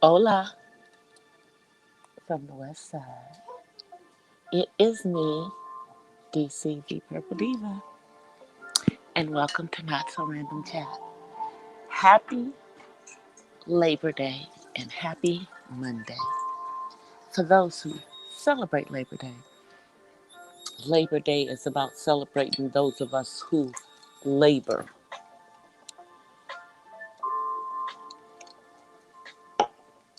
Hola from the west side. It is me, DC the Purple Diva, and welcome to Not So Random Chat. Happy Labor Day and happy Monday. For those who celebrate Labor Day is about celebrating those of us who labor.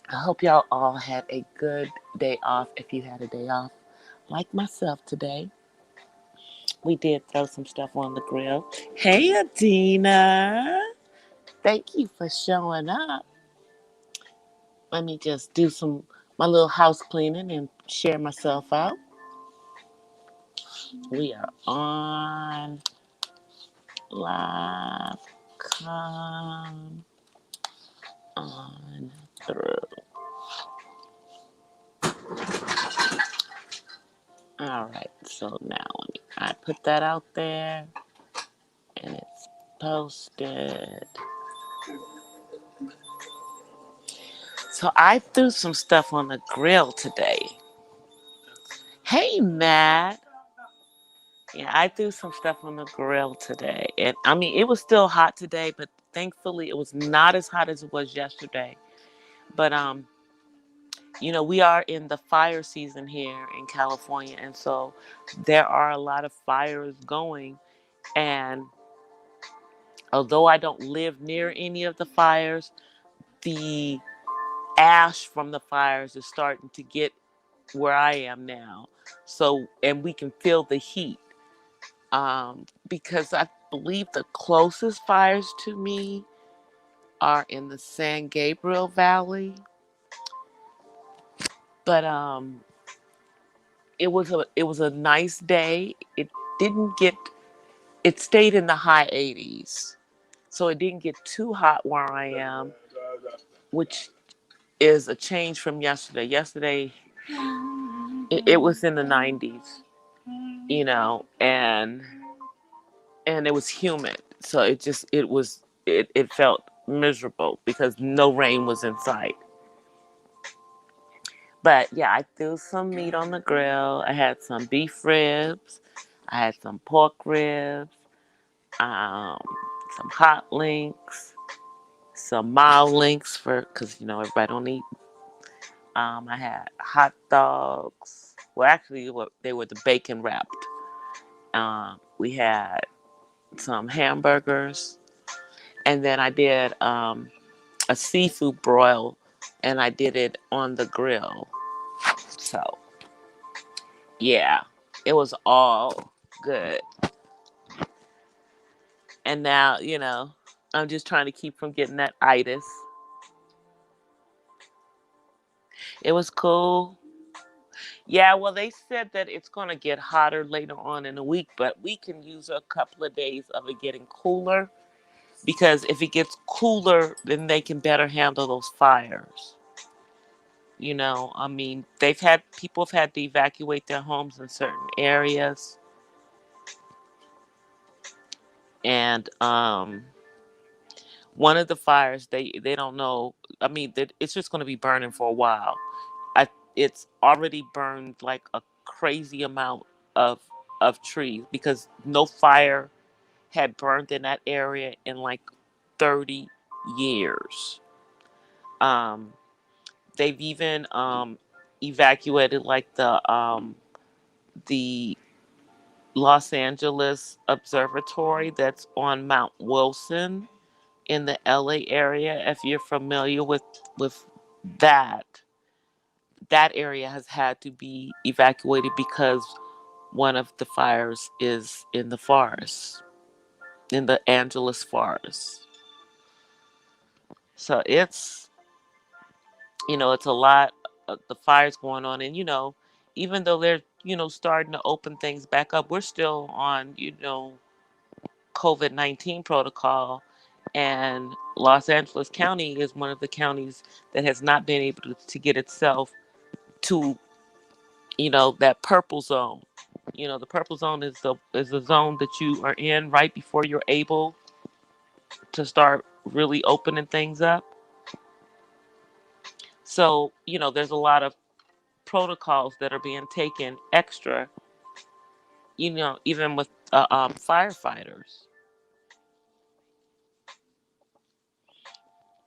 I hope y'all all had a good day off if you had a day off. Like myself today, we did throw some stuff on the grill. Hey, Adina. Thank you for showing up. Let me just do my little house cleaning and share myself out. We are on live. Come on through. All right. So now I put that out there and it's posted. So I threw some stuff on the grill today. Hey, Matt. Yeah, I threw some stuff on the grill today. And I mean, it was still hot today, but thankfully it was not as hot as it was yesterday. But we are in the fire season here in California, and so there are a lot of fires going. And although I don't live near any of the fires, the ash from the fires is starting to get where I am now. So, and we can feel the heat. Because I believe the closest fires to me are in the San Gabriel Valley. But it was a nice day. Didn't get it stayed in the high 80s. So it didn't get too hot where I am, which is a change from yesterday. Yesterday it was in the 90s, and it was humid. So it felt miserable because no rain was in sight. But yeah, I threw some meat on the grill. I had some beef ribs. I had some pork ribs, um, some hot links, some mild links because everybody don't eat. I had hot dogs. Well, actually, they were the bacon wrapped. We had some hamburgers, and then I did a seafood broil, and I did it on the grill. So yeah, it was all good. And now, I'm just trying to keep from getting that itis. It was cool. Yeah, well, they said that it's going to get hotter later on in the week, but we can use a couple of days of it getting cooler because if it gets cooler, then they can better handle those fires. I mean, people have had to evacuate their homes in certain areas, and one of the fires they don't know. I mean, that it's just going to be burning for a while. It's already burned like a crazy amount of trees because no fire had burned in that area in like 30 years. Um, they've even evacuated like the Los Angeles Observatory that's on Mount Wilson in the LA area. If you're familiar with that, that area has had to be evacuated because one of the fires is in the forest, in the Angeles forest. So it's a lot of the fires going on. And, even though they're, starting to open things back up, we're still on, COVID-19 protocol. And Los Angeles County is one of the counties that has not been able to get itself to, that purple zone. The purple zone is the zone that you are in right before you're able to start really opening things up. So, there's a lot of protocols that are being taken extra, even with firefighters.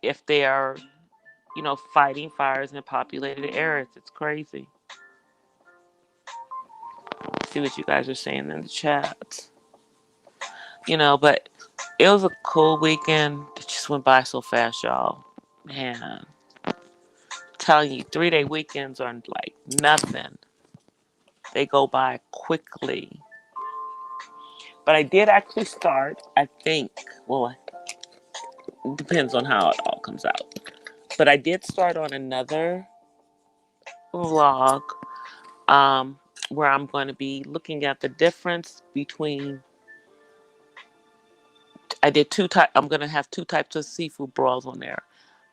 If they are, fighting fires in populated areas, it's crazy. See what you guys are saying in the chat. But it was a cool weekend. It just went by so fast, y'all. Man, I'm telling you, 3-day weekends are like nothing. They go by quickly. But I did actually start, I think, well, it depends on how it all comes out. But I did start on another vlog, um, where I'm going to be looking at the difference between. I did two types. I'm going to have two types of seafood broils on there.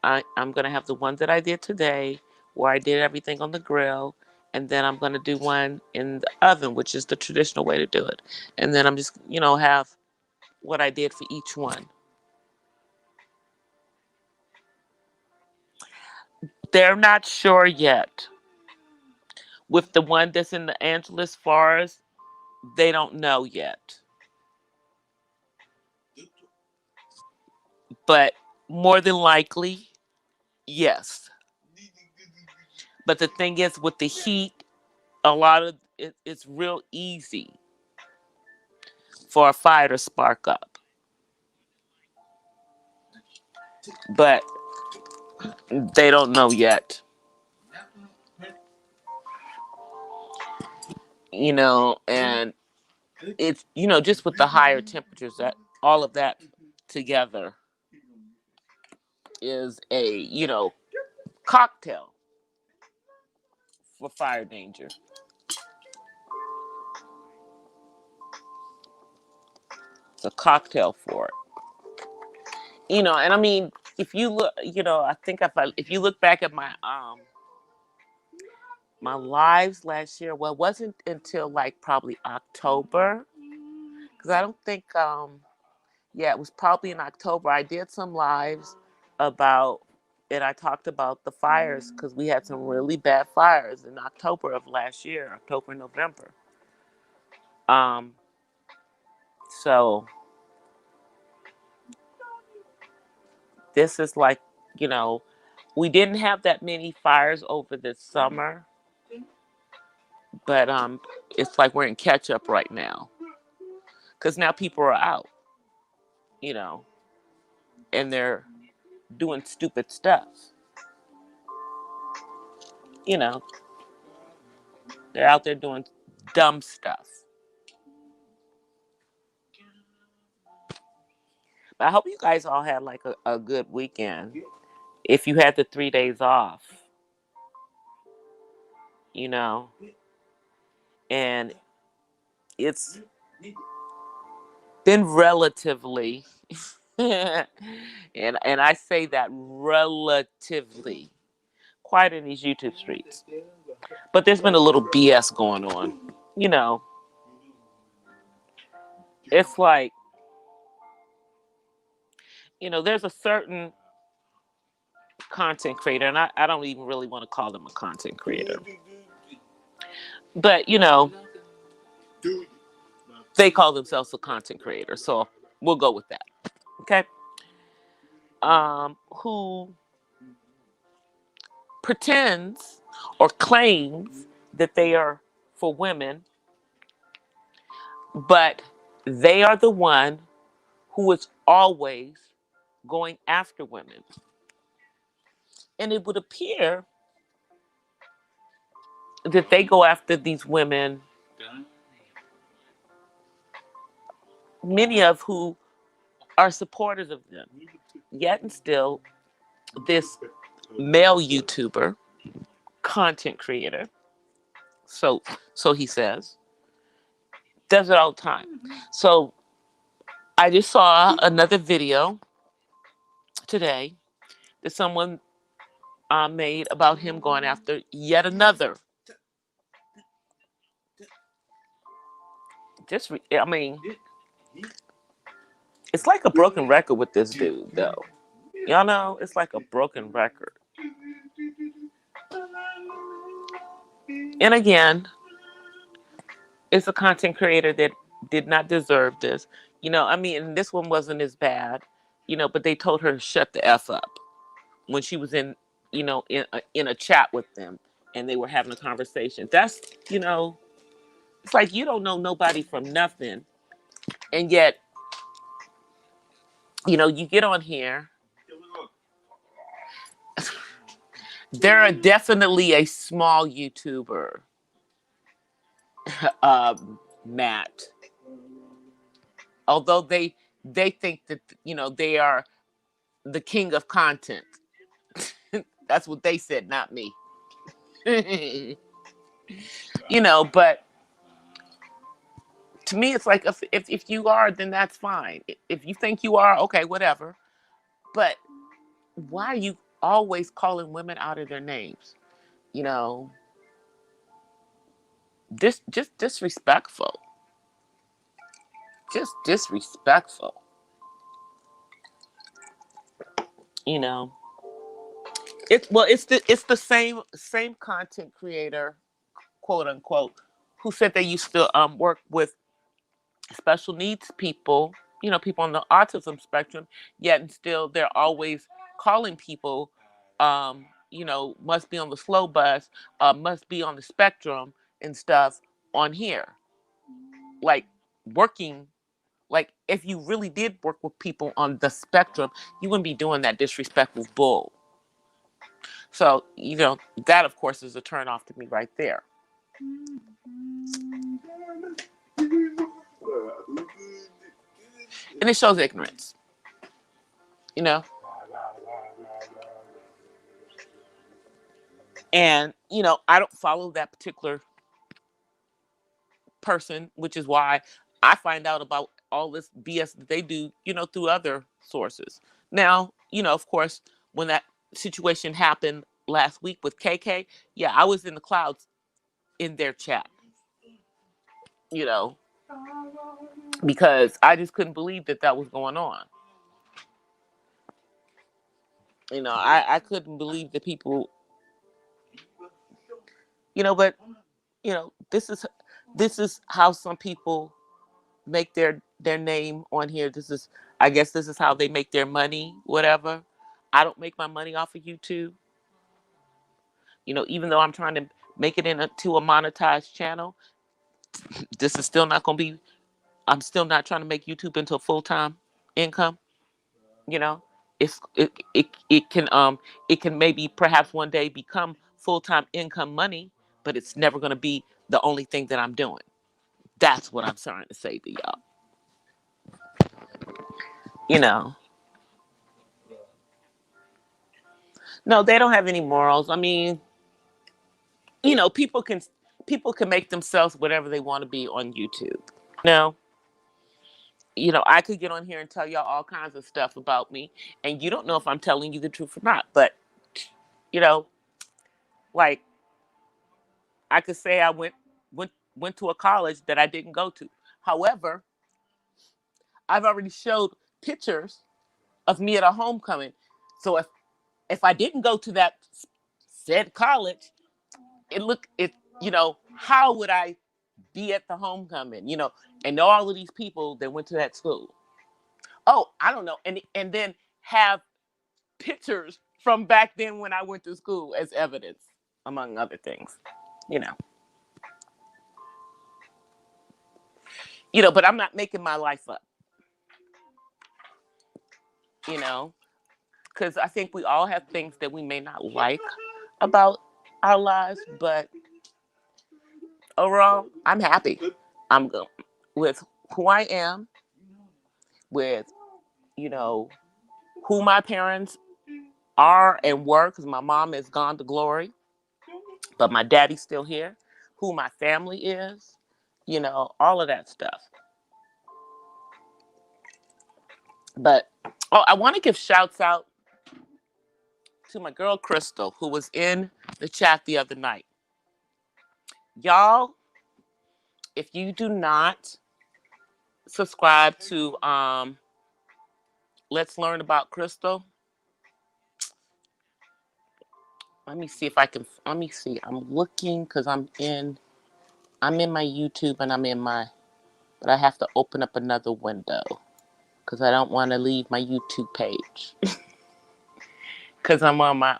I'm going to have the ones that I did today, where I did everything on the grill, and then I'm going to do one in the oven, which is the traditional way to do it. And then I'm just, have what I did for each one. They're not sure yet. With the one that's in the Angeles Forest, they don't know yet. But more than likely, yes. But the thing is, with the heat, a lot of it's real easy for a fire to spark up. But they don't know yet. And it's, just with the higher temperatures, that all of that together is a, cocktail for fire danger. It's a cocktail for it. And I mean, if you look, I think if you look back at my lives last year, well, it wasn't until like probably October, because I don't think, yeah, it was probably in October. I did some lives about, and I talked about the fires, because we had some really bad fires in October of last year, October, November. Um, so this is like, you know, we didn't have that many fires over this summer, but it's like we're in catch up right now, because now people are out, you know, and they're doing stupid stuff. You know, they're out there doing dumb stuff. But I hope you guys all had like a good weekend. If you had the 3 days off, you know, and it's been relatively, and I say that relatively, quiet in these YouTube streets. But there's been a little BS going on. You know, it's like, there's a certain content creator, and I don't even really want to call them a content creator. But, they call themselves a content creator. So we'll go with that. Okay. Who pretends or claims that they are for women, but they are the one who is always going after women. And it would appear that they go after these women, many of who are supporters of them. Yet and still, this male YouTuber, content creator, so he says, does it all the time. So I just saw another video today that someone made about him going after yet another. I mean, it's like a broken record with this dude, though. Y'all know, it's like a broken record. And again, it's a content creator that did not deserve this. I mean, and this one wasn't as bad, but they told her to shut the F up when she was in a chat with them and they were having a conversation. That's, it's like you don't know nobody from nothing. And yet, you get on here. There are definitely a small YouTuber, Matt. Although they think that they are the king of content. That's what they said, not me. But to me, it's like if you are, then that's fine. If you think you are, okay, whatever. But why are you always calling women out of their names? You know, just disrespectful. Just disrespectful. You know, it's the same content creator, quote unquote, who said they used to work with special needs people, people on the autism spectrum, yet and still they're always calling people, must be on the slow bus, must be on the spectrum and stuff on here. Like working, like if you really did work with people on the spectrum, you wouldn't be doing that disrespectful bull. So, that of course is a turn off to me right there. And it shows ignorance, you know? And, I don't follow that particular person, which is why I find out about all this BS that they do, through other sources. Now, of course, when that situation happened last week with KK, yeah, I was in the clouds in their chat, you know, because I just couldn't believe that was going on. I couldn't believe that people, but, this is how some people make their name on here. I guess this is how they make their money, whatever. I don't make my money off of YouTube. Even though I'm trying to make it into a monetized channel, this is still not going to be, I'm still not trying to make YouTube into a full-time income. You know, it can maybe perhaps one day become full-time income money, but it's never going to be the only thing that I'm doing. That's what I'm trying to say to y'all. You know, no, they don't have any morals. I mean, people can make themselves whatever they want to be on YouTube. No, I could get on here and tell y'all all kinds of stuff about me, and you don't know if I'm telling you the truth or not. But you know, like I could say I went to a college that I didn't go to. However, I've already showed pictures of me at a homecoming. So if I didn't go to that said college, how would I be at the homecoming? And know all of these people that went to that school. Oh, I don't know, and then have pictures from back then when I went to school as evidence, among other things. You know. But I'm not making my life up. You know, because I think we all have things that we may not like about our lives, but overall, I'm happy. I'm good with who I am, with you know who my parents are and were, because my mom is gone to glory, but my daddy's still here. Who my family is, all of that stuff. But I want to give shouts out to my girl Crystal, who was in the chat the other night. Y'all, if you do not subscribe to Let's Learn About Crystal, Let me see if I can. Let me see. I'm looking because I'm in my YouTube and I'm in my. But I have to open up another window because I don't want to leave my YouTube page because I'm on my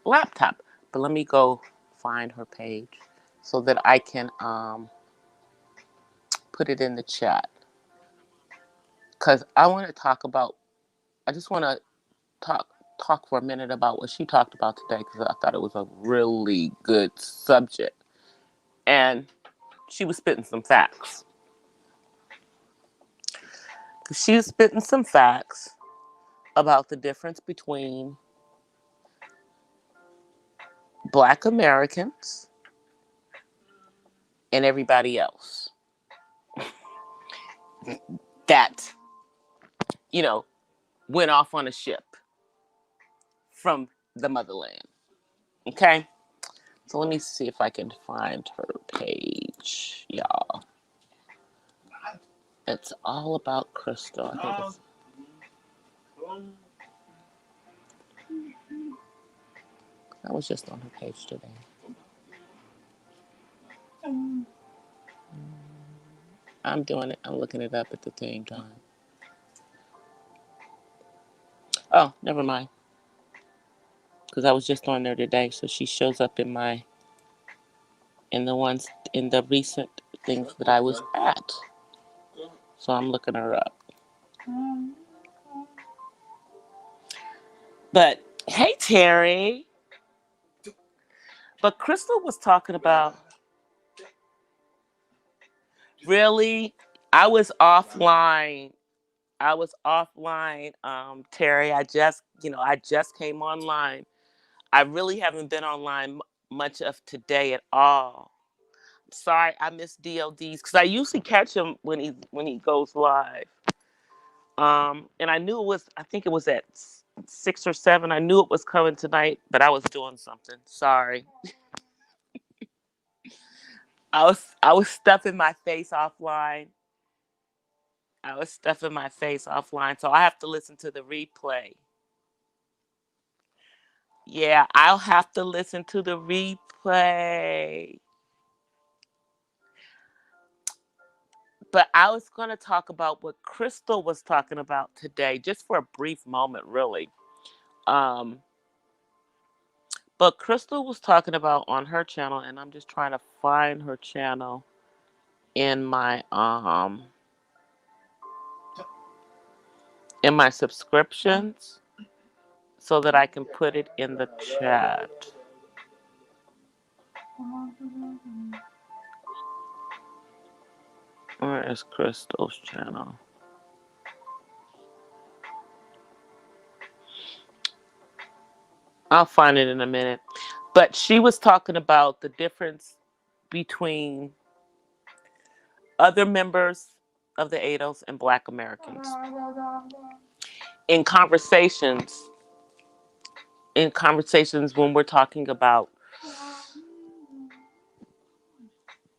laptop. But let me go find her page so that I can put it in the chat because I want to talk about. I just want to talk for a minute about what she talked about today because I thought it was a really good subject and she was spitting some facts. She was spitting some facts about the difference between Black Americans and everybody else that, you know, went off on a ship from the motherland. Okay? So let me see if I can find her page, y'all. It's all about Crystal. I think I was just on her page today. I'm doing it. I'm looking it up at the same time. Oh, never mind. Because I was just on there today, so she shows up in the recent things that I was at. So I'm looking her up. But hey, Terry. But Crystal was talking about really. I was offline. Terry. I just came online. I really haven't been online much of today at all. Sorry, I missed DLD's because I usually catch him when he goes live. And I knew it was. I think it was at 6 or 7. I knew it was coming tonight, but I was doing something. Sorry. I was stuffing my face offline. So I have to listen to the replay. Yeah, I'll have to listen to the replay. But I was going to talk about what Crystal was talking about today, just for a brief moment, really. But Crystal was talking about on her channel, and I'm just trying to find her channel in my subscriptions so that I can put it in the chat. Where is Crystal's channel? I'll find it in a minute. But she was talking about the difference between other members of the ADOS and Black Americans in conversations. When we're talking about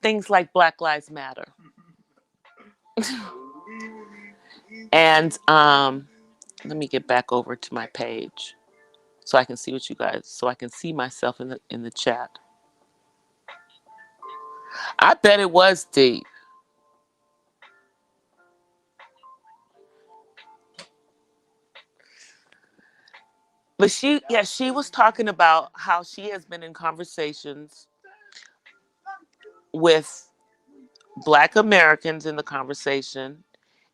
things like Black Lives Matter. And let me get back over to my page so I can see so I can see myself in the chat. I bet it was deep. But she was talking about how she has been in conversations with Black Americans in the conversation,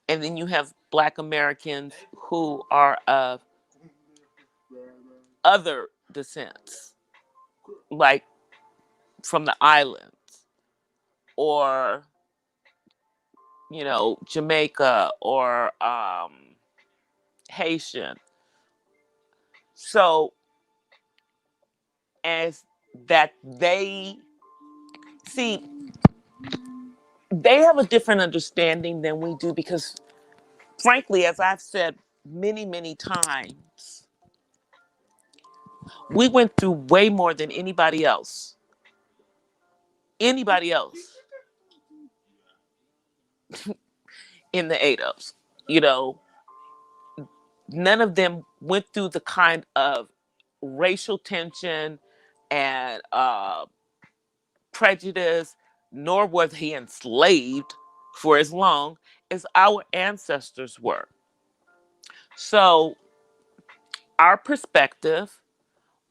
and then you have Black Americans who are of other descents, like from the islands, or Jamaica, or Haitian. So as that they see, they have a different understanding than we do because, frankly, as I've said many, many times, we went through way more than anybody else. Anybody else in the ADOS. None of them went through the kind of racial tension and prejudice, nor was he enslaved for as long as our ancestors were. So, our perspective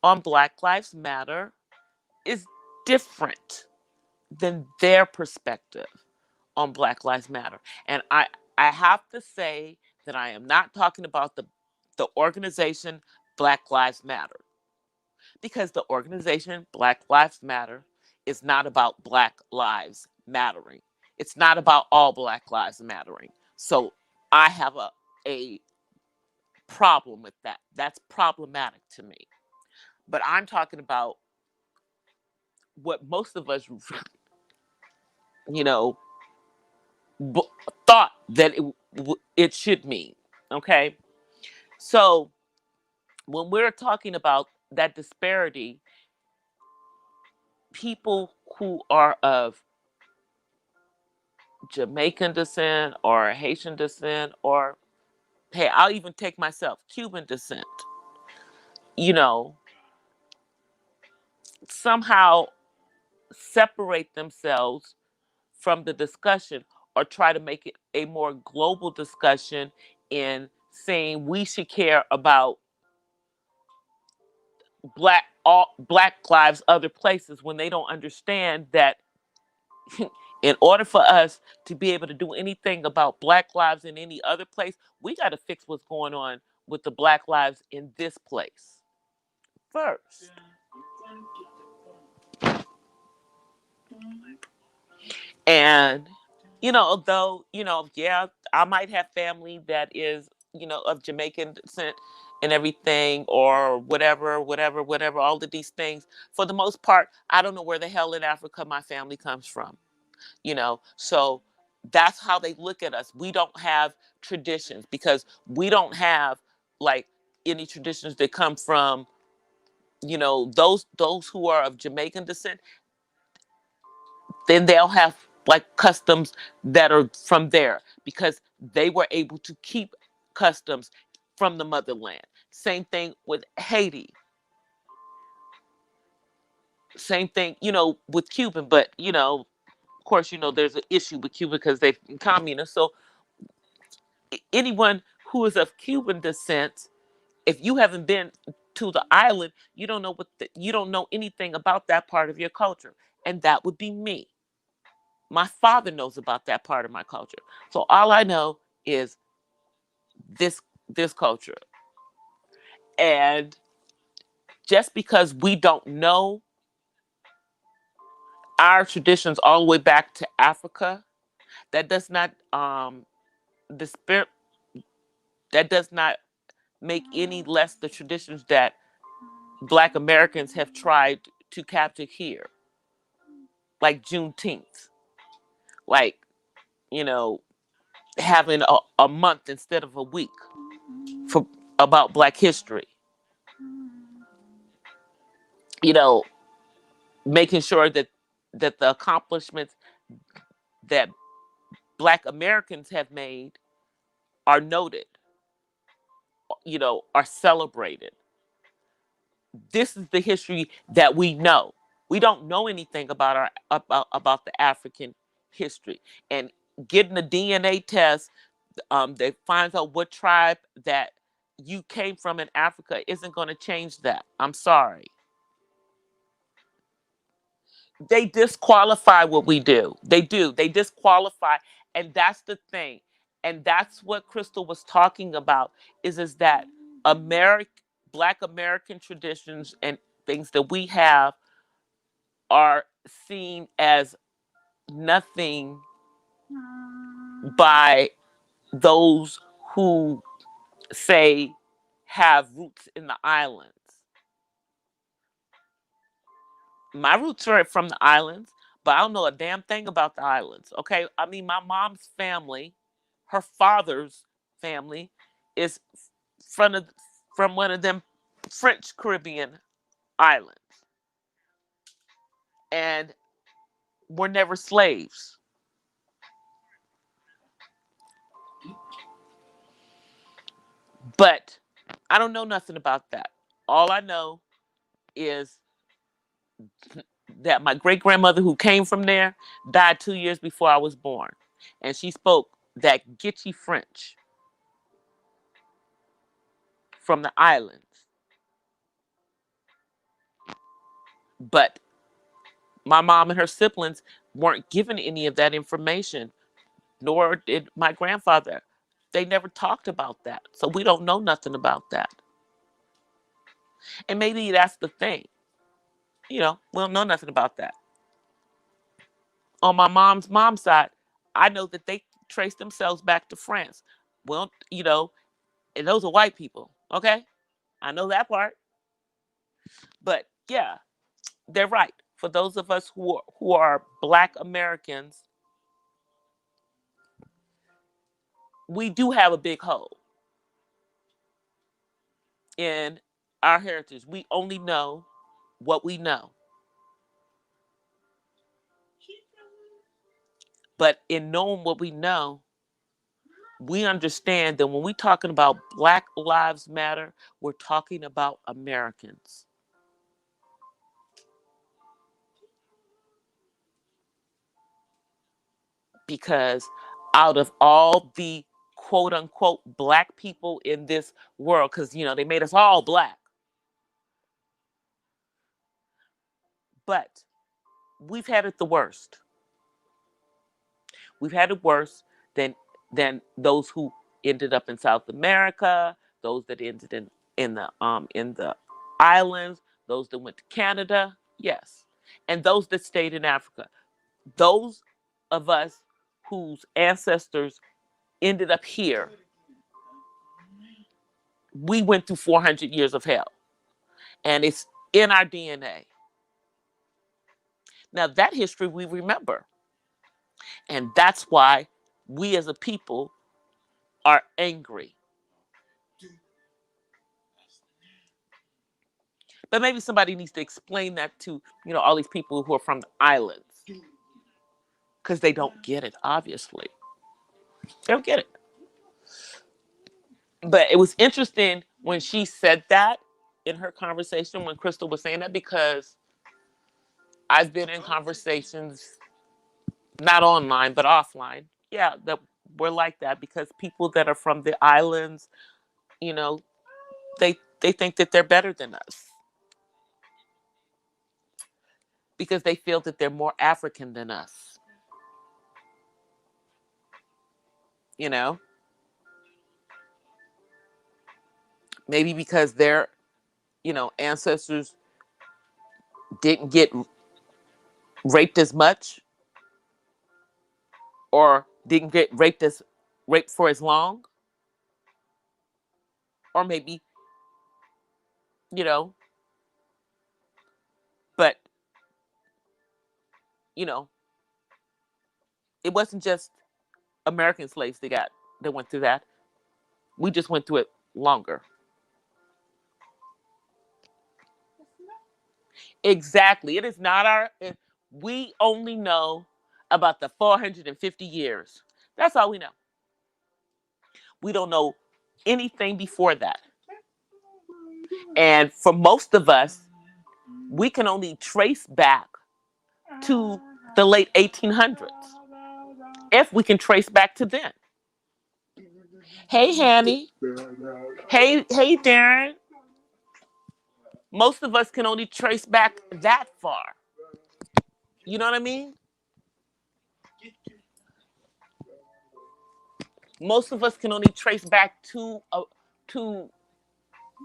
on Black Lives Matter is different than their perspective on Black Lives Matter. And I have to say that I am not talking about the organization Black Lives Matter, because the organization Black Lives Matter is not about Black lives mattering. It's not about all Black lives mattering. So I have a problem with that. That's problematic to me. But I'm talking about what most of us, you know, b- thought that it should mean. Okay. So when we're talking about that disparity, people who are of Jamaican descent or Haitian descent, or hey, I'll even take myself, Cuban descent, you know, somehow separate themselves from the discussion or try to make it a more global discussion in saying we should care about black lives other places, when they don't understand that in order for us to be able to do anything about Black lives in any other place, we got to fix what's going on with the Black lives in this place first. And, although, yeah, I might have family that is, of Jamaican descent and everything, or whatever, all of these things. For the most part, I don't know where the hell in Africa my family comes from. So that's how they look at us. We don't have traditions because we don't have like any traditions that come from those who are of Jamaican descent. Then they'll have like customs that are from there because they were able to keep customs from the motherland. Same thing with Haiti. Same thing, with Cuban, but of course, there's an issue with Cuba because they're communist. So anyone who is of Cuban descent, if you haven't been to the island, you don't know you don't know anything about that part of your culture, and that would be me. My father knows about that part of my culture, so all I know is this culture. And just because we don't know our traditions all the way back to Africa, that does not the spirit that does not make any less the traditions that Black Americans have tried to capture here, like Juneteenth, like, you know, having a month instead of a week for about Black history, you know, making sure that the accomplishments that Black Americans have made are noted, are celebrated. This is the history that we know. We don't know anything about about the African history. And getting a DNA test that finds out what tribe that you came from in Africa isn't going to change that. I'm sorry. They disqualify what we do. They do. They disqualify, and that's the thing. And that's what Crystal was talking about. Is that American Black American traditions and things that we have are seen as nothing by those who say have roots in the islands. My roots are from the islands, but I don't know a damn thing about the islands. Okay. I mean, my mom's family, her father's family, is from, from one of them French Caribbean islands. And were never slaves. But I don't know nothing about that. All I know is that my great grandmother, who came from there, died 2 years before I was born. And she spoke that Gitchy French from the islands. But my mom and her siblings weren't given any of that information, nor did my grandfather. They never talked about that. So we don't know nothing about that. And maybe that's the thing. We don't know nothing about that. On my mom's side, I know that they trace themselves back to France. Well, and those are white people, okay? I know that part. But yeah, they're right. For those of us who are Black Americans, we do have a big hole in our heritage. We only know what we know. But in knowing what we know, we understand that when we're talking about Black Lives Matter, we're talking about Americans. Because out of all the quote unquote Black people in this world, because, they made us all Black, but we've had it the worst. We've had it worse than those who ended up in South America, those that ended in the islands, those that went to Canada, yes, and those that stayed in Africa. Those of us whose ancestors ended up here, we went through 400 years of hell, and it's in our DNA. Now that history we remember, and that's why we as a people are angry. But maybe somebody needs to explain that to, all these people who are from the islands. Because they don't get it, obviously. They don't get it. But it was interesting when she said that in her conversation, when Crystal was saying that, because I've been in conversations, not online, but offline. Yeah, that we're like that, because people that are from the islands, you know, they think that they're better than us. Because they feel that they're more African than us. You know? Maybe because their, ancestors didn't get raped as much, or didn't get raped for as long, or maybe, you know, but, you know, it wasn't just American slaves that went through that. We just went through it longer. Exactly. It is not we only know about the 450 years. That's all we know. We don't know anything before that. And for most of us, we can only trace back to the late 1800s, if we can trace back to then. Hey, Hanny. Hey, Darren. Most of us can only trace back that far. You know what I mean? Most of us can only trace back to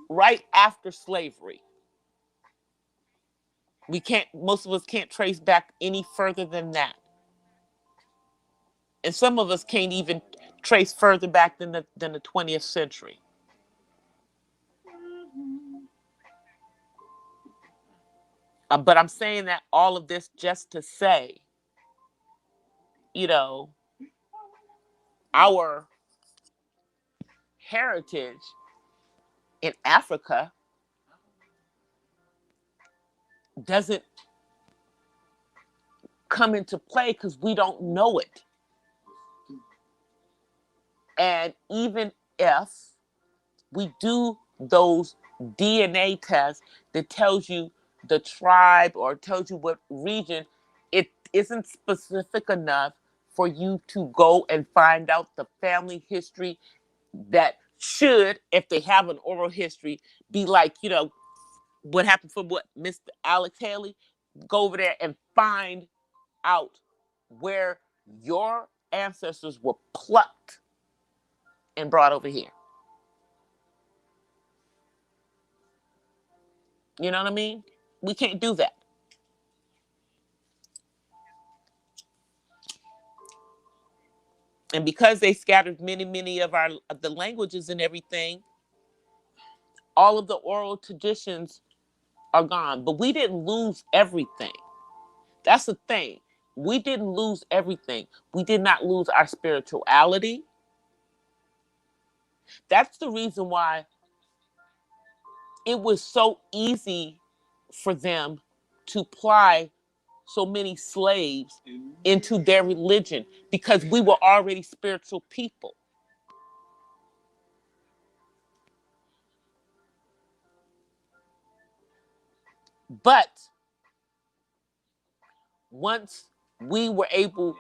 right after slavery. We can't. Most of us can't trace back any further than that, and some of us can't even trace further back than the 20th century. But I'm saying that all of this just to say, you know, our heritage in Africa doesn't come into play because we don't know it. And even if we do those DNA tests that tells you the tribe or tells you what region, it isn't specific enough for you to go and find out the family history that should, if they have an oral history, be like, what happened for what Mr. Alex Haley, go over there and find out where your ancestors were plucked and brought over here. You know what I mean? We can't do that. And because they scattered many of the languages and everything, all of the oral traditions are gone. But we didn't lose everything. That's the thing. We didn't lose everything. We did not lose our spirituality. That's the reason why it was so easy for them to ply so many slaves into their religion, because we were already spiritual people. But once we were able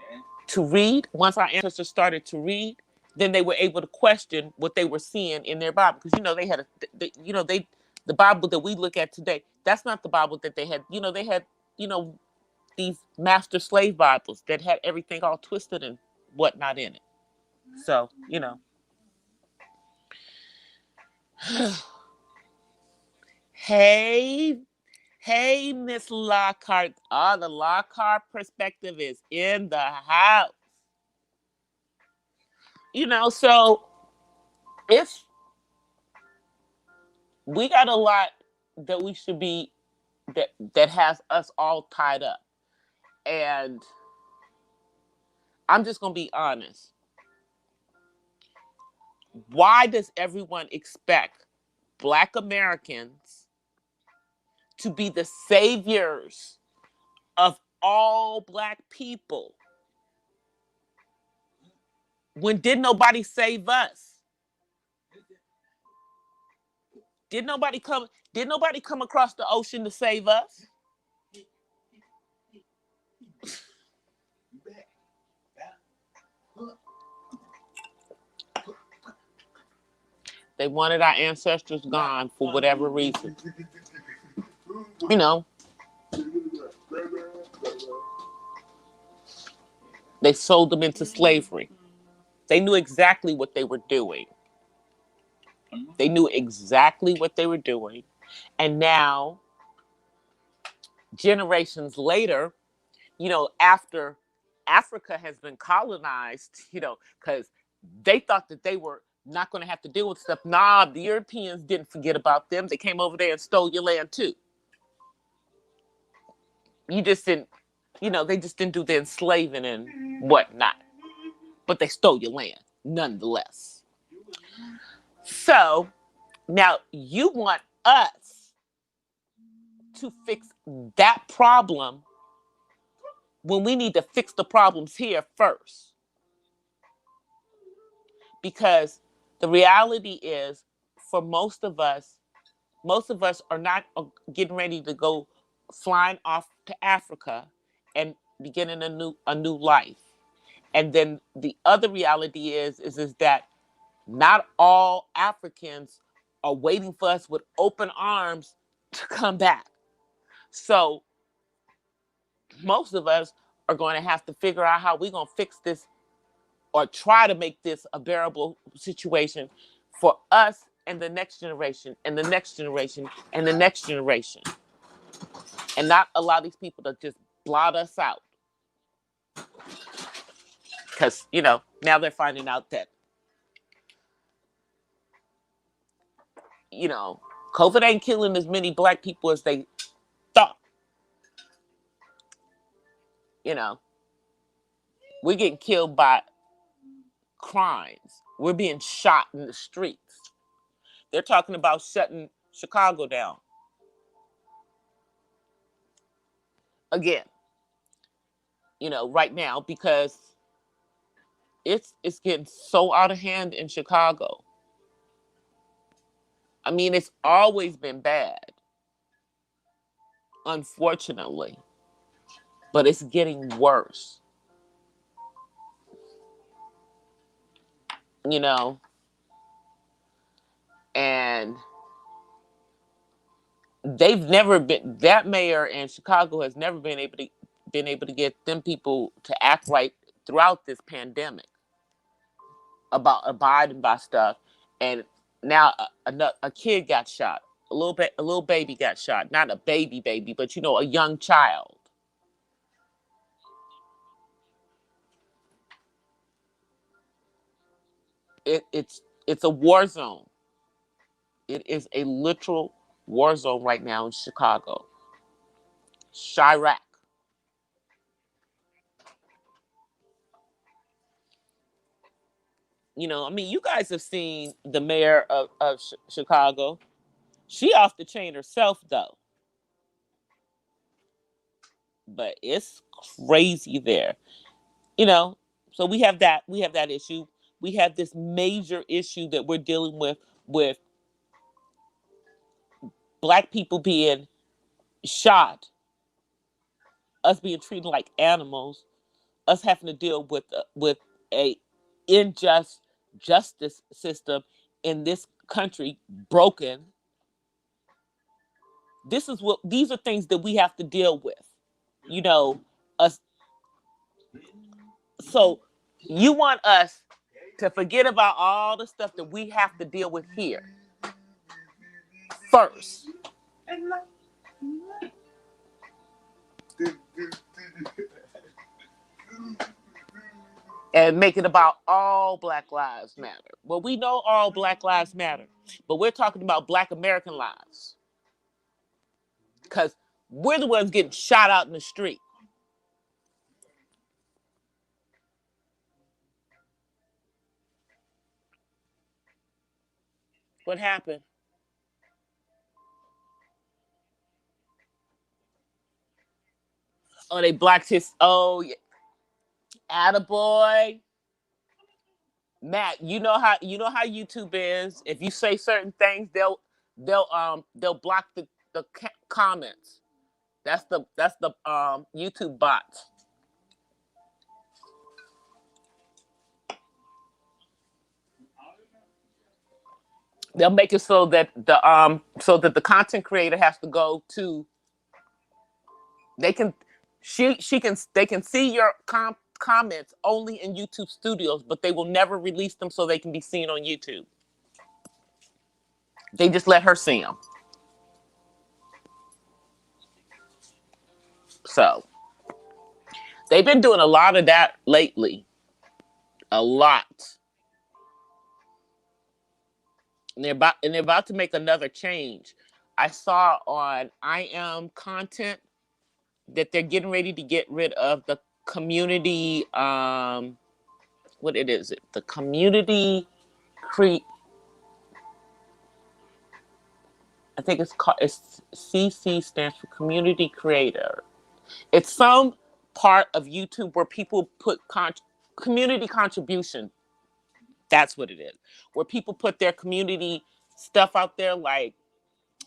to read, once our ancestors started to read, then they were able to question what they were seeing in their Bible. Because they had the Bible that we look at today, that's not the Bible that they had. They had these master slave Bibles that had everything all twisted and whatnot in it. So hey, hey, Miss Lockhart. The Lockhart perspective is in the house. So if we got a lot that we should be, that has us all tied up. And I'm just going to be honest. Why does everyone expect Black Americans to be the saviors of all Black people when did nobody save us? Did nobody come across the ocean to save us? They wanted our ancestors gone for whatever reason. They sold them into slavery. They knew exactly what they were doing. They knew exactly what they were doing. And now, generations later, after Africa has been colonized, because they thought that they were not going to have to deal with stuff. Nah, the Europeans didn't forget about them. They came over there and stole your land too. You just didn't, they just didn't do the enslaving and whatnot. But they stole your land nonetheless. So now you want us to fix that problem when we need to fix the problems here first. Because the reality is, for most of us are not getting ready to go flying off to Africa and beginning a new life. And then the other reality is that not all Africans are waiting for us with open arms to come back. So most of us are going to have to figure out how we're going to fix this, or try to make this a bearable situation for us and the next generation and the next generation and the next generation. And not allow these people to just blot us out. Because, now they're finding out that, COVID ain't killing as many Black people as they thought. We're getting killed by crimes. We're being shot in the streets. They're talking about shutting Chicago down. Again, right now, because it's getting so out of hand in Chicago. I mean, it's always been bad, unfortunately, but it's getting worse, you know, and they've never been, that mayor in Chicago has never been able to get them people to act right throughout this pandemic about abiding by stuff. And now a kid got shot, a little baby got shot, not a baby, but a young child. It's a war zone. It is a literal war zone right now in Chicago. Chirac. I mean, you guys have seen the mayor of Chicago. She off the chain herself, though. But it's crazy there. You know, so we have that issue. We have this major issue that we're dealing with black people being shot, us being treated like animals, us having to deal with a unjust justice system in this country broken. These are things that we have to deal with. You know, us so you want us to forget about all the stuff that we have to deal with here first. And make it about all Black Lives Matter. Well, we know all Black Lives Matter, but we're talking about Black American lives. Because we're the ones getting shot out in the street. What happened? Oh, they blocked his. Oh, yeah. Attaboy. Matt, you know how YouTube is. If you say certain things, they'll block the comments. That's the YouTube bots. They'll make it so that the content creator has to go to. They can she can they can see your comments only in YouTube Studios, but they will never release them so they can be seen on YouTube. They just let her see them. So they've been doing a lot of that lately. A lot. And they're about to make another change. I saw on I Am Content that they're getting ready to get rid of the community what it is it the community cre I think it's CC stands for community creator. It's some part of YouTube where people put community contribution. That's what it is. Where people put their community stuff out there, like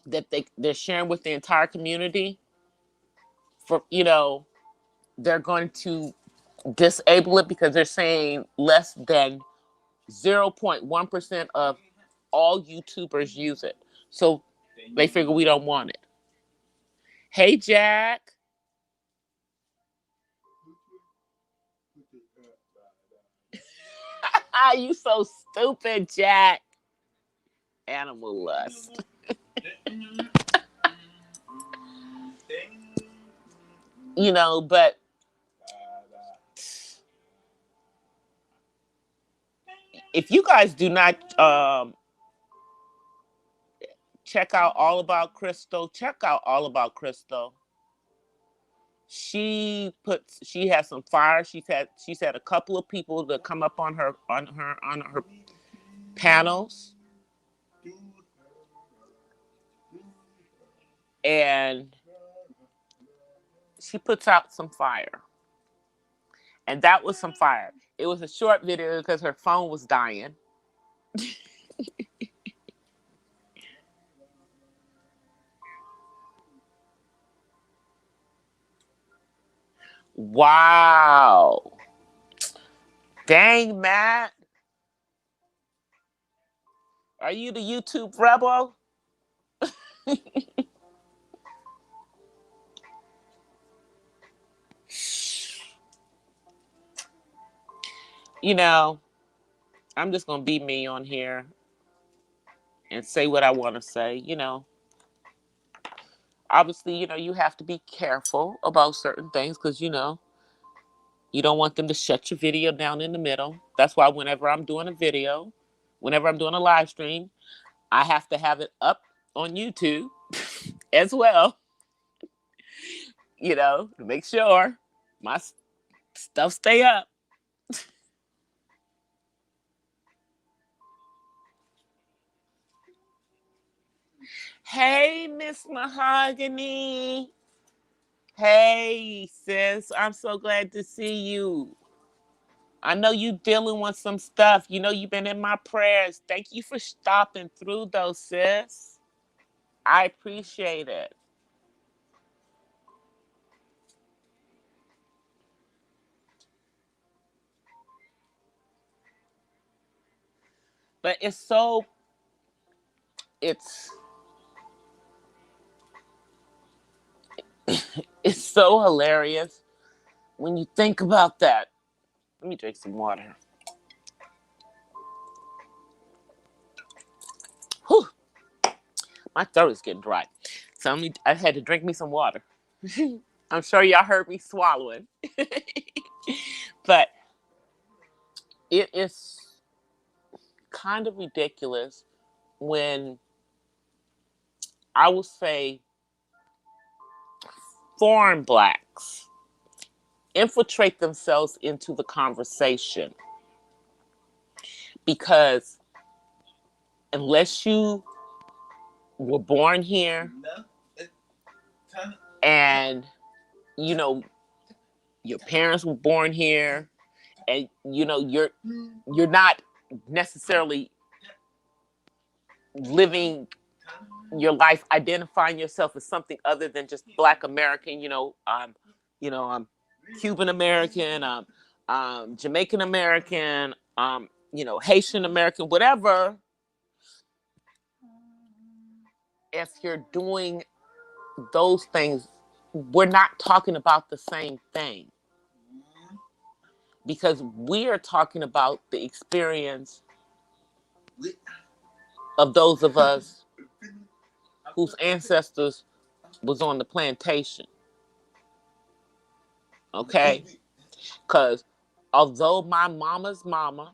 that they're sharing with the entire community. They're going to disable it because they're saying less than 0.1% of all YouTubers use it. So they figure we don't want it. Hey, Jack. You so stupid, Jack. Animal lust. But if you guys do not check out All About Crystal, check out All About Crystal. She has some fire. She's had a couple of people that come up on her panels, and she puts out some fire. And that was some fire. It was a short video because her phone was dying. Wow. Dang, Matt. Are you the YouTube rebel? You know, I'm just going to be me on here and say what I want to say. Obviously, you have to be careful about certain things because, you don't want them to shut your video down in the middle. That's why whenever I'm doing a video, whenever I'm doing a live stream, I have to have it up on YouTube as well, to make sure my stuff stay up. Hey, Miss Mahogany. Hey, sis. I'm so glad to see you. I know you dealing with some stuff. You've been in my prayers. Thank you for stopping through, though, sis. I appreciate it. But it's it's so hilarious when you think about that. Let me drink some water. Whew, my throat is getting dry. So I had to drink me some water. I'm sure y'all heard me swallowing. But it is kind of ridiculous when I will say foreign blacks infiltrate themselves into the conversation, because unless you were born here and your parents were born here, and you're not necessarily living your life identifying yourself as something other than just Black American, Cuban American, Jamaican American, Haitian American, whatever. If you're doing those things, we're not talking about the same thing, because we are talking about the experience of those of us whose ancestors was on the plantation. Okay? Because although my mama's mama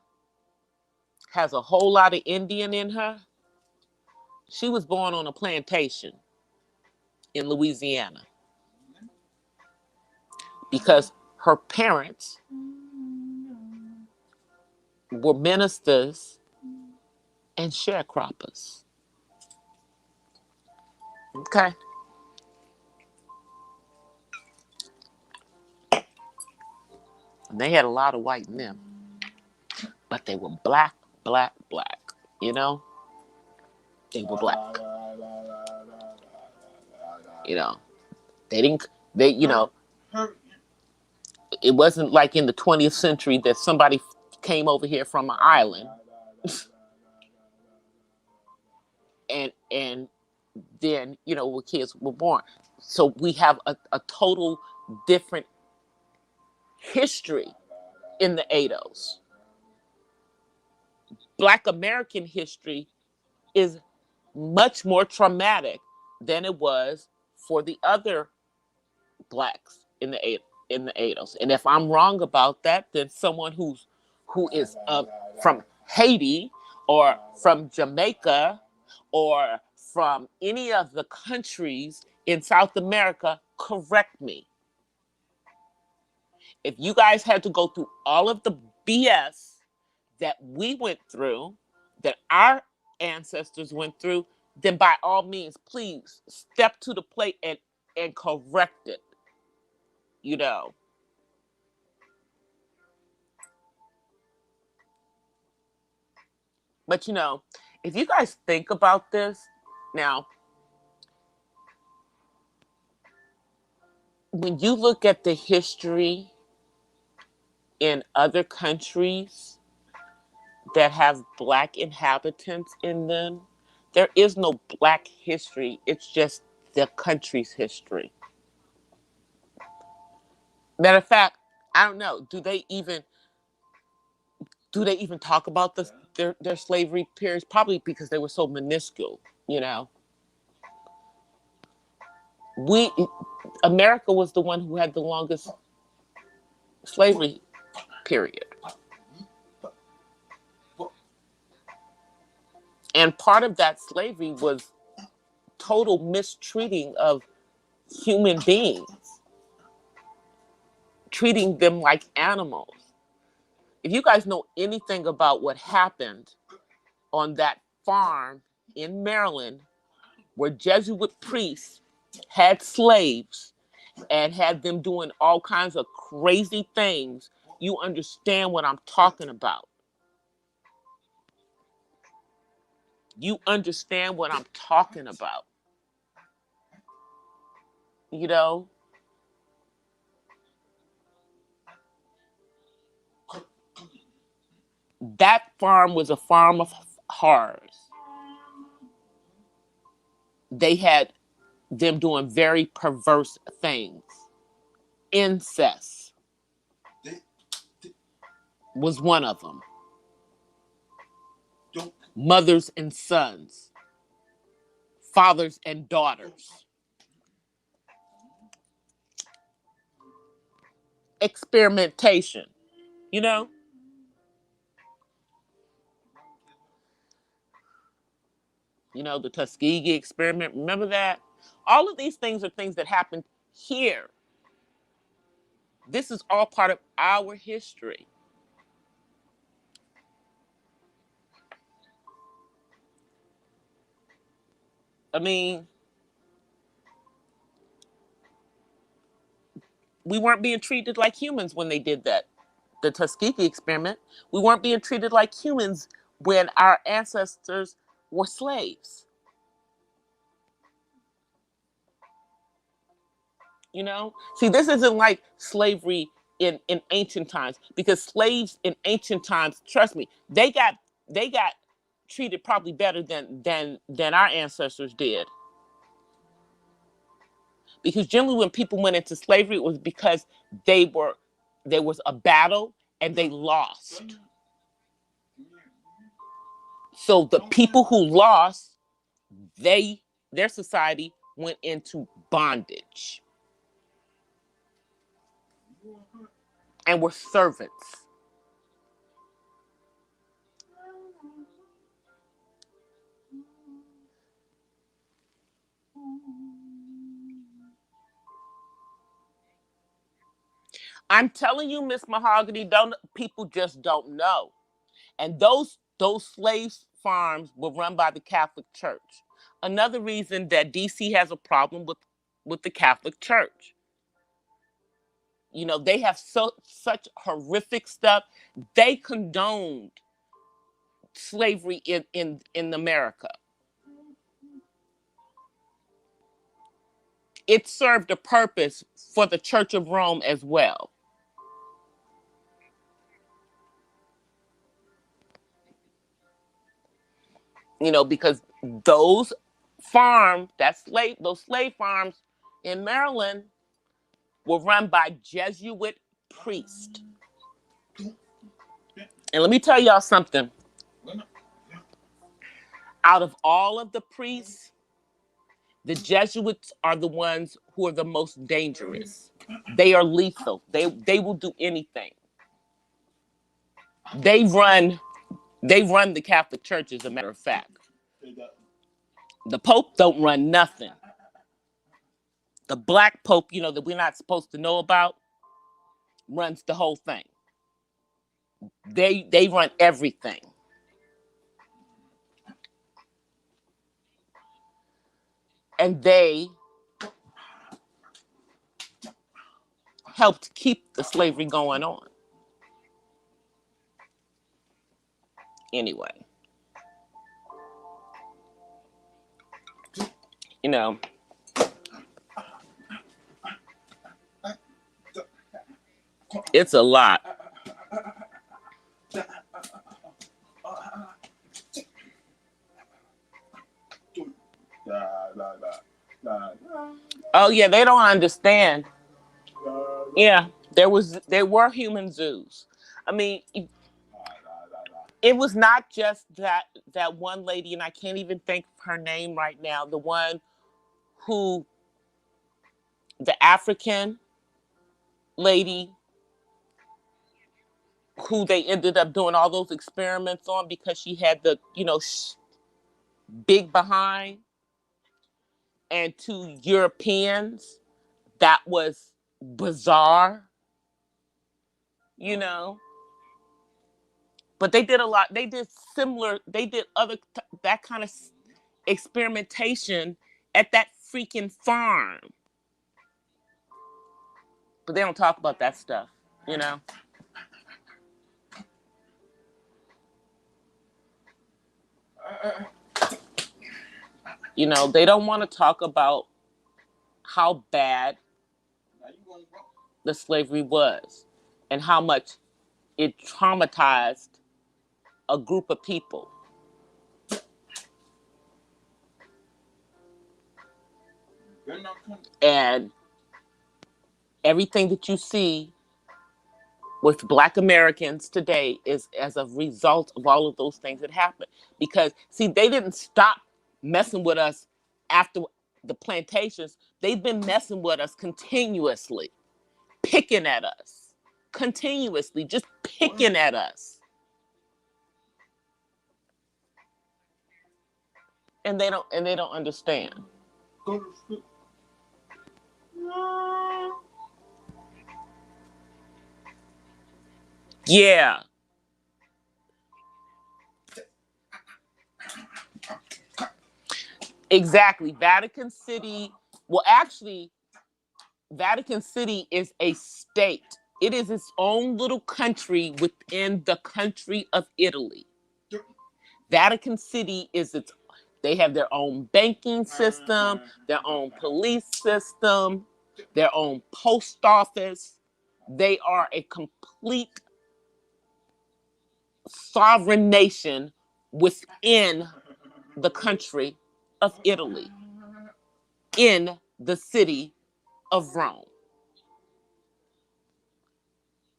has a whole lot of Indian in her, she was born on a plantation in Louisiana because her parents were ministers and sharecroppers. Okay? And they had a lot of white in them, but they were black, black, black. You know? They were black. You know? They didn't, they, it wasn't like in the 20th century that somebody came over here from an island and then where kids were born. So we have a total different history in the ADOS. Black American history is much more traumatic than it was for the other blacks in the ADOS. And if I'm wrong about that, then someone who is from Haiti or from Jamaica or from any of the countries in South America, correct me. If you guys had to go through all of the BS that we went through, that our ancestors went through, then by all means, please step to the plate and correct it. You know. But if you guys think about this, now, when you look at the history in other countries that have Black inhabitants in them, there is no Black history. It's just the country's history. Matter of fact, I don't know. Do they even talk about their slavery periods? Probably because they were so minuscule. You know, we America was the one who had the longest slavery period, and part of that slavery was total mistreating of human beings, treating them like animals. If you guys know anything about what happened on that farm in Maryland where Jesuit priests had slaves and had them doing all kinds of crazy things, you understand what I'm talking about. You understand what I'm talking about. You know, that farm was a farm of horrors. They had them doing very perverse things. Incest was one of them. Mothers and sons, fathers and daughters. Experimentation, you know? You know, the Tuskegee experiment, remember that? All of these things are things that happened here. This is all part of our history. I mean, we weren't being treated like humans when they did that. The Tuskegee experiment, we weren't being treated like humans when our ancestors were slaves. You know, see, this isn't like slavery in ancient times, because slaves in ancient times, trust me, they got treated probably better than our ancestors did. Because generally when people went into slavery, it was because there was a battle and they lost. So the people who lost, their society went into bondage and were servants. I'm telling you, Miss Mahogany, don't people just don't know. And those slave farms were run by the Catholic Church. Another reason that DC has a problem with the Catholic Church. You know, they have such horrific stuff. They condoned slavery in America. It served a purpose for the Church of Rome as well. You know, because those slave farms in Maryland were run by Jesuit priests. And let me tell y'all something. Out of all of the priests, the Jesuits are the ones who are the most dangerous. They are lethal. They will do anything. They run the Catholic Church, as a matter of fact. The Pope don't run nothing. The Black Pope, you know, that we're not supposed to know about, runs the whole thing. They run everything. And they helped keep the slavery going on. Anyway, you know, It's a lot. Oh yeah, they don't understand. Yeah, there were human zoos. I mean, it was not just that one lady, and I can't even think of her name right now. The one who, the African lady who they ended up doing all those experiments on because she had the big behind, and to Europeans that was bizarre, you know. But they did a lot. They did similar. They did that kind of experimentation at that freaking farm. But they don't talk about that stuff, you know. You know, they don't want to talk about how bad the slavery was and how much it traumatized a group of people. And everything that you see with Black Americans today is as a result of all of those things that happened. Because, see, they didn't stop messing with us after the plantations. They've been messing with us continuously, picking at us, continuously, just picking at us. And they don't understand. Yeah. Exactly. Vatican City, well, actually, Vatican City is a state. It is its own little country within the country of Italy. Vatican City is its, they have their own banking system, their own police system, their own post office. They are a complete sovereign nation within the country of Italy, in the city of Rome.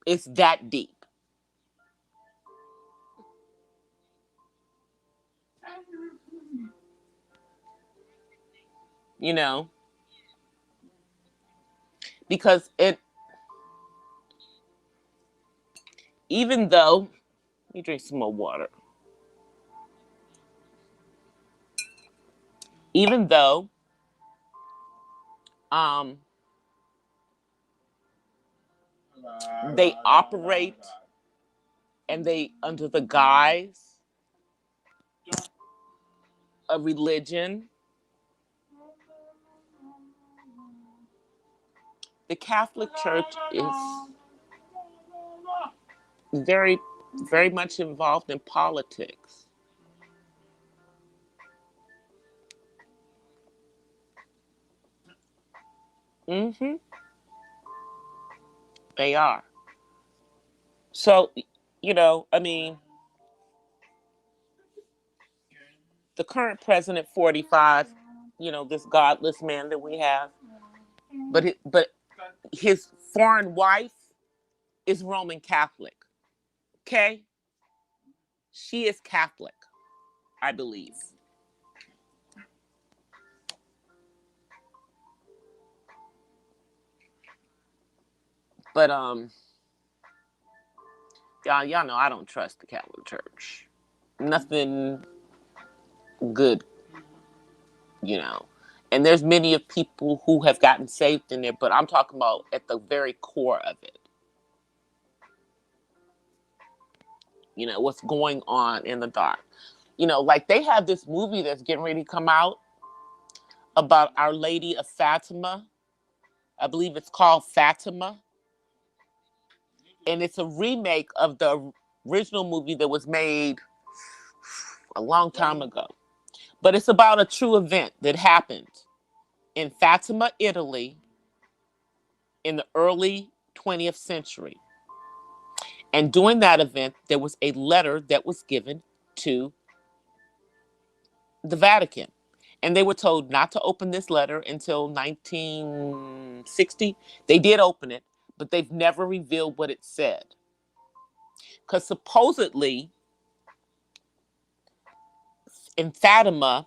It's that deep. You know, because even though, let me drink some more water. Even though um, they operate and they under the guise of religion, the Catholic Church is very, very much involved in politics. Mm-hmm. They are. So, I mean, the current president, 45, this godless man that we have, but his foreign wife is Roman Catholic. Okay? She is Catholic, I believe. But y'all know I don't trust the Catholic Church. Nothing good, you know. And there's many of people who have gotten saved in there, but I'm talking about at the very core of it. What's going on in the dark. Like they have this movie that's getting ready to come out about Our Lady of Fatima. I believe it's called Fatima. And it's a remake of the original movie that was made a long time ago. But it's about a true event that happened in Fatima, Italy in the early 20th century. And during that event, there was a letter that was given to the Vatican. And they were told not to open this letter until 1960. They did open it, but they've never revealed what it said. Because supposedly, in Fatima,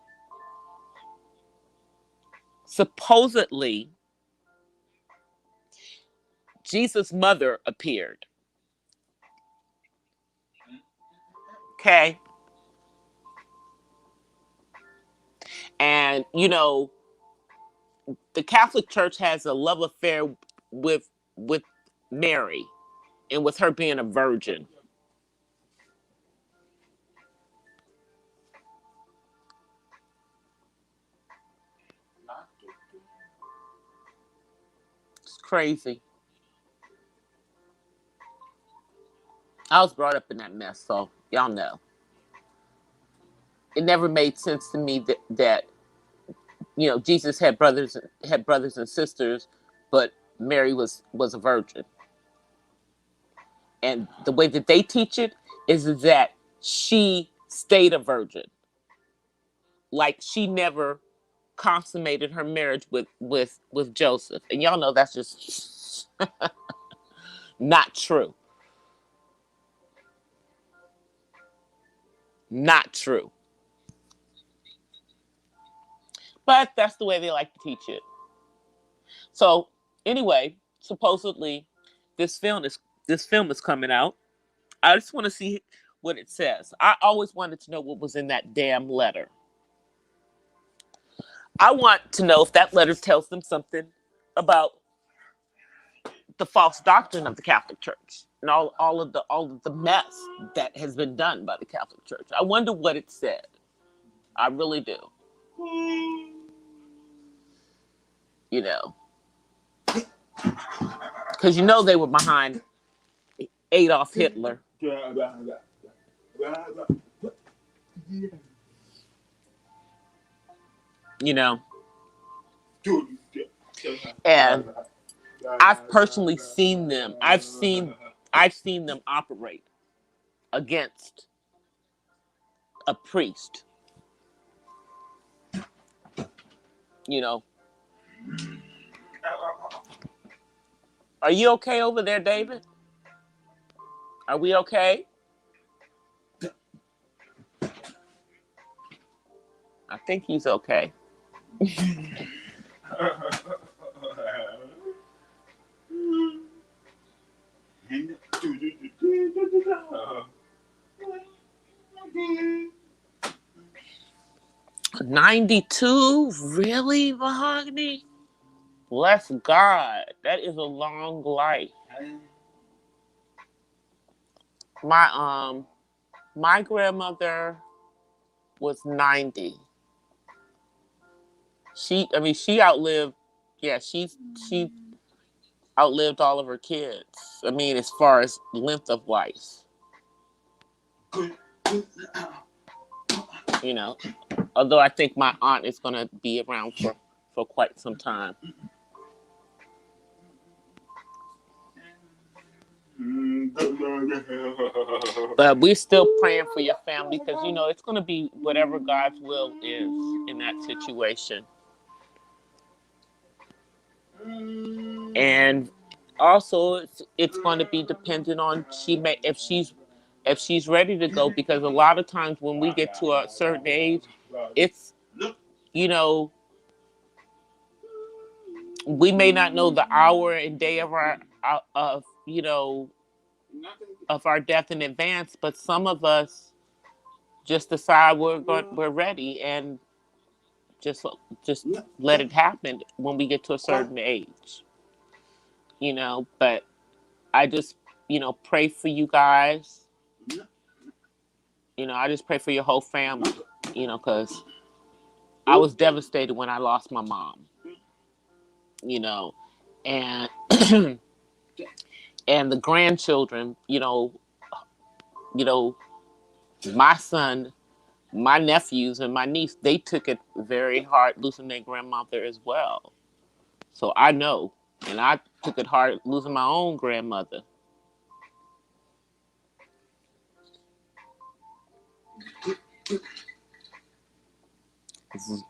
Jesus' mother appeared. Okay. And, the Catholic Church has a love affair with with Mary and with her being a virgin. It's crazy. I was brought up in that mess, so y'all know. It never made sense to me that Jesus had brothers and sisters, but Mary was a virgin. And the way that they teach it is that she stayed a virgin. Like she never consummated her marriage with Joseph. And y'all know that's just not true. Not true. But that's the way they like to teach it. So anyway, supposedly this film is coming out. I just want to see what it says. I always wanted to know what was in that damn letter. I want to know if that letter tells them something about the false doctrine of the Catholic Church and all of the mess that has been done by the Catholic Church. I wonder what it said. I really do. Because they were behind Adolf Hitler. And I've personally seen them. I've seen them operate against a priest. Are you okay over there, David? Are we okay? I think he's okay. $92? Really, Mahogany? Bless God. That is a long life. My grandmother was 90. She outlived, she outlived all of her kids. As far as length of life. Although I think my aunt is going to be around for quite some time. But we're still praying for your family because, it's going to be whatever God's will is in that situation. And also, it's going to be dependent on if she's ready to go, because a lot of times when we get to a certain age, it's, we may not know the hour and day of our death in advance, but some of us just decide we're ready and just let it happen when we get to a certain age. But I just pray for you guys. I just pray for your whole family. Because I was devastated when I lost my mom. And and the grandchildren, my son, my nephews, and my niece, they took it very hard losing their grandmother as well. So I know, and I took it hard losing my own grandmother.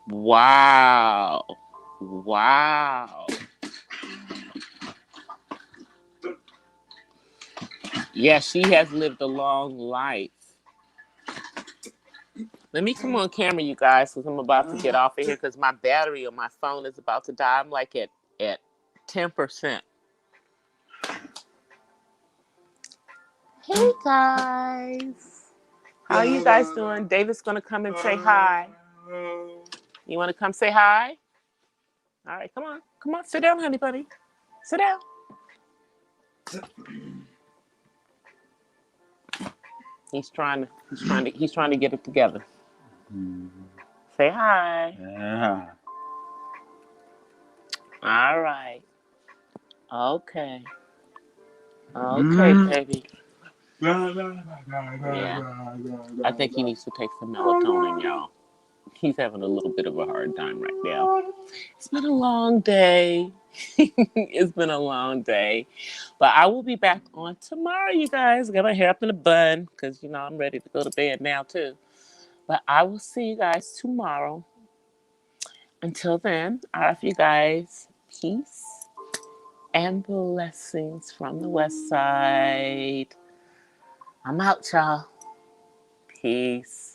Wow. Wow. Yeah, she has lived a long life. Let me come on camera, you guys, because I'm about to get off of here because my battery on my phone is about to die. I'm like at 10%. Hey, guys. How are you guys doing? David's going to come and say hi. You want to come say hi? All right, come on. Come on, sit down, honey bunny. Sit down. He's trying to get it together. Say hi. Yeah. All right. Okay. Okay, baby. Yeah. I think he needs to take some melatonin, y'all. He's having a little bit of a hard time right now. It's been a long day. It's been a long day. But I will be back on tomorrow, you guys. Got my hair up in a bun because, I'm ready to go to bed now, too. But I will see you guys tomorrow. Until then, I offer you guys peace and blessings from the West Side. I'm out, y'all. Peace.